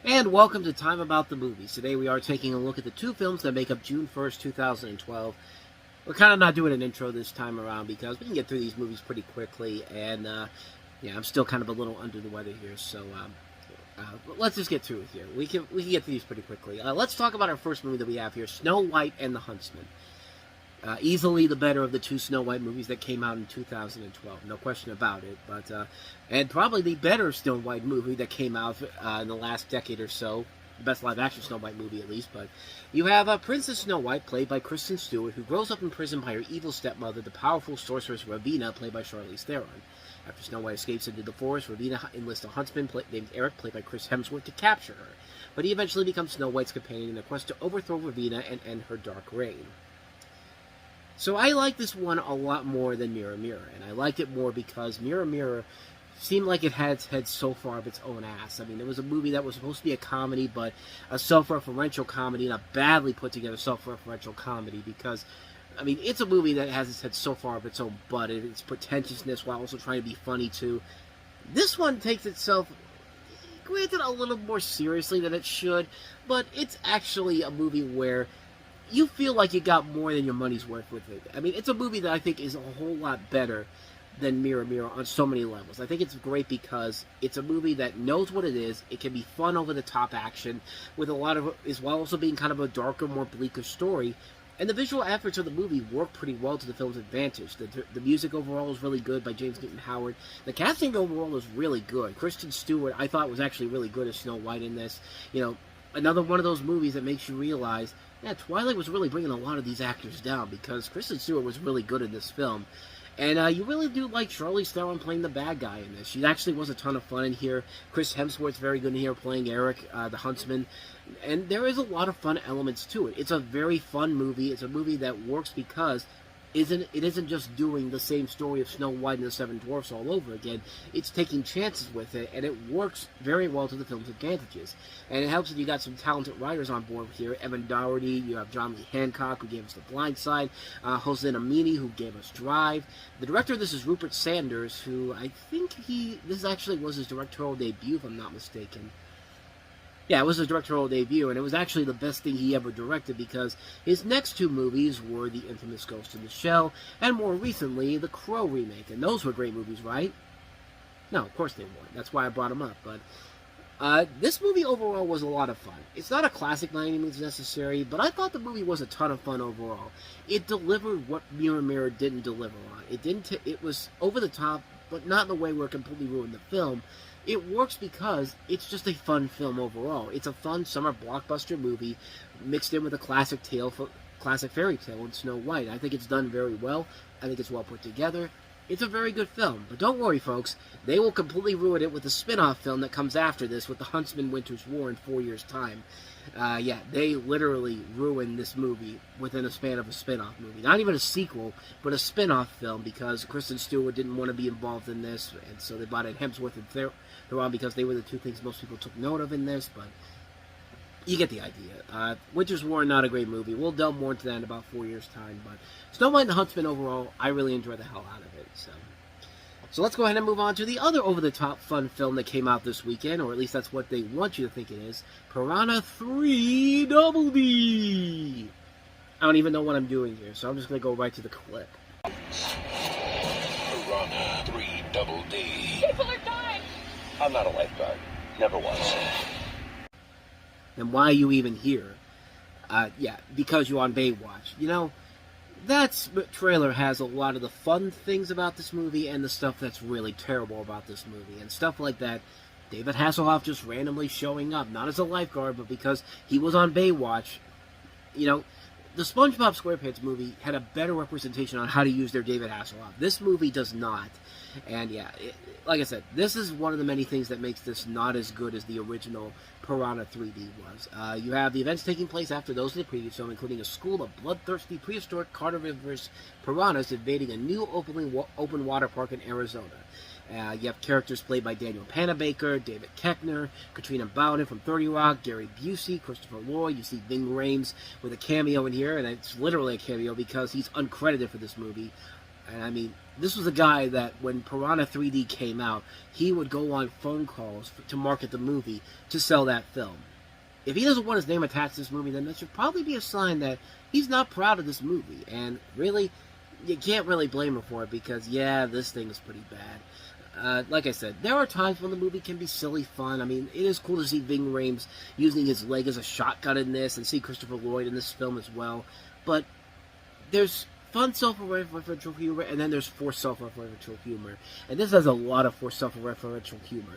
And welcome to Time About the Movies. Today we are taking a look at the two films that make up June 1st, 2012. We're kind of not doing an intro this time around because we can get through these movies pretty quickly, and I'm still kind of a little under the weather here, so let's just get through it here. We can get through these pretty quickly. Let's talk about our first movie that we have here, Snow White and the Huntsman. Easily the better of the two Snow White movies that came out in 2012, no question about it. But and probably the better Snow White movie that came out in the last decade or so, the best live-action Snow White movie at least. But you have Princess Snow White, played by Kristen Stewart, who grows up in prison by her evil stepmother, the powerful sorceress Ravenna, played by Charlize Theron. After Snow White escapes into the forest, Ravenna enlists a huntsman named Eric, played by Chris Hemsworth, to capture her. But he eventually becomes Snow White's companion in a quest to overthrow Ravenna and end her dark reign. So I like this one a lot more than Mirror Mirror, and I liked it more because Mirror Mirror seemed like it had its head so far up its own ass. I mean, it was a movie that was supposed to be a comedy, but a self-referential comedy, and a badly put together self-referential comedy, because, I mean, it's a movie that has its head so far up its own butt, and its pretentiousness while also trying to be funny too. This one takes itself, granted, a little more seriously than it should, but it's actually a movie where you feel like you got more than your money's worth with it. I mean, it's a movie that I think is a whole lot better than Mirror Mirror on so many levels. I think it's great because it's a movie that knows what it is. It can be fun, over-the-top action with a lot of, as well also being kind of a darker, more bleaker story. And the visual efforts of the movie work pretty well to the film's advantage. The music overall is really good by James Newton Howard. The casting overall is really good. Kristen Stewart, I thought, was actually really good as Snow White in this. You know, another one of those movies that makes you realize, yeah, Twilight was really bringing a lot of these actors down because Kristen Stewart was really good in this film. And you really do like Charlize Theron playing the bad guy in this. She actually was a ton of fun in here. Chris Hemsworth's very good in here playing Eric, the huntsman. And there is a lot of fun elements to it. It's a very fun movie. It's a movie that works because it isn't just doing the same story of Snow White and the Seven Dwarfs all over again. It's taking chances with it, and it works very well to the film's advantages. And it helps that you got some talented writers on board here. Evan Dougherty, you have John Lee Hancock, who gave us The Blind Side, Hossein Amini, who gave us Drive. The director of this is Rupert Sanders, who I think this actually was his directorial debut, if I'm not mistaken. Yeah, it was his directorial debut, and it was actually the best thing he ever directed because his next two movies were the infamous Ghost in the Shell, and more recently, the Crow remake, and those were great movies, right? No, of course they weren't. That's why I brought them up, but this movie overall was a lot of fun. It's not a classic by any means necessary, but I thought the movie was a ton of fun overall. It delivered what Mirror Mirror didn't deliver on. It was over the top, but not in a way where it completely ruined the film. It works because it's just a fun film overall. It's a fun summer blockbuster movie mixed in with a classic fairy tale in Snow White. I think it's done very well. I think it's well put together. It's a very good film. But don't worry, folks. They will completely ruin it with the spin-off film that comes after this with the Huntsman Winter's War in 4 years' time. They literally ruined this movie within a span of a spin-off movie. Not even a sequel, but a spin-off film because Kristen Stewart didn't want to be involved in this, and so they brought in Hemsworth and Theron because they were the two things most people took note of in this, but you get the idea. Winter's War, not a great movie. We'll delve more into that in about 4 years' time, but Snow White and the Huntsman overall, I really enjoyed the hell out of it, So let's go ahead and move on to the other over-the-top fun film that came out this weekend, or at least that's what they want you to think it is, Piranha 3 Double D! I don't even know what I'm doing here, so I'm just going to go right to the clip. Piranha 3 Double D. People are dying! I'm not a lifeguard. Never was. And why are you even here? Because you're on Baywatch. You know, that trailer has a lot of the fun things about this movie and the stuff that's really terrible about this movie. And stuff like that, David Hasselhoff just randomly showing up, not as a lifeguard, but because he was on Baywatch. You know, the SpongeBob SquarePants movie had a better representation on how to use their David Hasselhoff. This movie does not. And like I said, this is one of the many things that makes this not as good as the original Piranha 3D was. You have the events taking place after those of the previous film, including a school of bloodthirsty prehistoric carnivorous piranhas invading a new open water park in Arizona. You have characters played by Daniel Panabaker, David Koechner, Katrina Bowden from 30 Rock, Gary Busey, Christopher Lloyd. You see Ving Rhames with a cameo in here, and it's literally a cameo because he's uncredited for this movie. And I mean, this was a guy that when Piranha 3D came out, he would go on phone calls to market the movie to sell that film. If he doesn't want his name attached to this movie, then that should probably be a sign that he's not proud of this movie. And really, you can't really blame him for it because, yeah, this thing is pretty bad. Like I said, there are times when the movie can be silly fun. I mean, it is cool to see Ving Rhames using his leg as a shotgun in this and see Christopher Lloyd in this film as well. But there's fun self-referential humor, and then there's forced self-referential humor. And this has a lot of forced self-referential humor.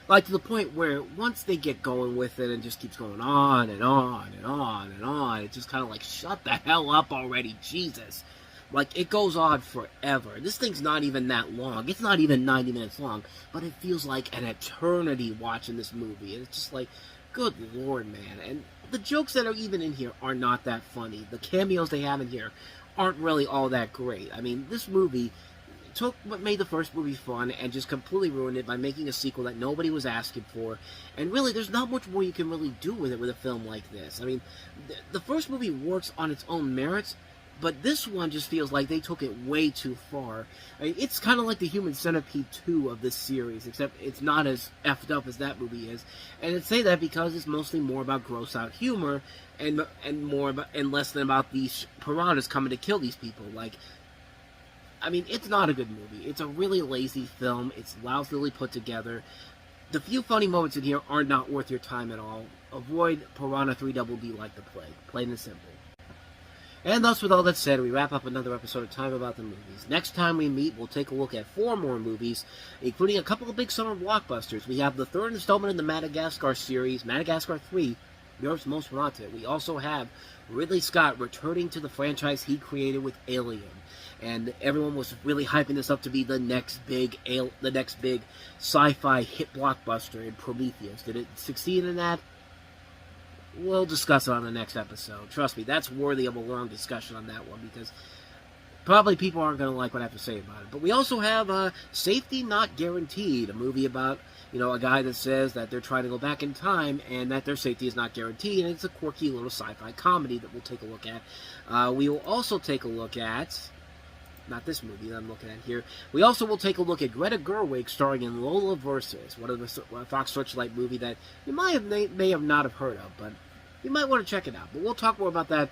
Like, to the point where once they get going with it and just keeps going on and on and on and on, it's just kind of like, shut the hell up already, Jesus. Like, it goes on forever. This thing's not even that long. It's not even 90 minutes long, but it feels like an eternity watching this movie. And it's just like, good lord, man. And the jokes that are even in here are not that funny. The cameos they have in here aren't really all that great. I mean, this movie took what made the first movie fun and just completely ruined it by making a sequel that nobody was asking for. And really, there's not much more you can really do with it with a film like this. I mean, the first movie works on its own merits, but this one just feels like they took it way too far. I mean, it's kind of like the Human Centipede 2 of this series, except it's not as effed up as that movie is. And I say that because it's mostly more about gross-out humor and less than about these piranhas coming to kill these people. Like, I mean, it's not a good movie. It's a really lazy film. It's lousily put together. The few funny moments in here are not worth your time at all. Avoid Piranha 3DD like the plague. Plain and simple. And thus, with all that said, we wrap up another episode of Time About the Movies. Next time we meet, we'll take a look at 4 more movies, including a couple of big summer blockbusters. We have the 3rd installment in the Madagascar series, Madagascar 3, Europe's Most Wanted. We also have Ridley Scott returning to the franchise he created with Alien. And everyone was really hyping this up to be the next big sci-fi hit blockbuster in Prometheus. Did it succeed in that? We'll discuss it on the next episode. Trust me, that's worthy of a long discussion on that one, because probably people aren't going to like what I have to say about it. But we also have Safety Not Guaranteed, a movie about, a guy that says that they're trying to go back in time and that their safety is not guaranteed, and it's a quirky little sci-fi comedy that we'll take a look at. We will also take a look at... not this movie that I'm looking at here. We also will take a look at Greta Gerwig starring in Lola Versus, one of the Fox Searchlight movie that you may have not have heard of, but you might want to check it out. But we'll talk more about that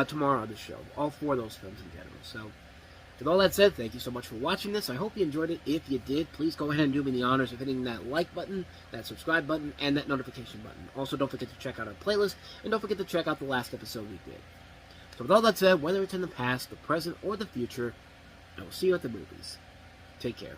tomorrow on the show. All 4 of those films in general. So, with all that said, thank you so much for watching this. I hope you enjoyed it. If you did, please go ahead and do me the honors of hitting that like button, that subscribe button, and that notification button. Also, don't forget to check out our playlist, and don't forget to check out the last episode we did. So, with all that said, whether it's in the past, the present, or the future, I will see you at the movies. Take care.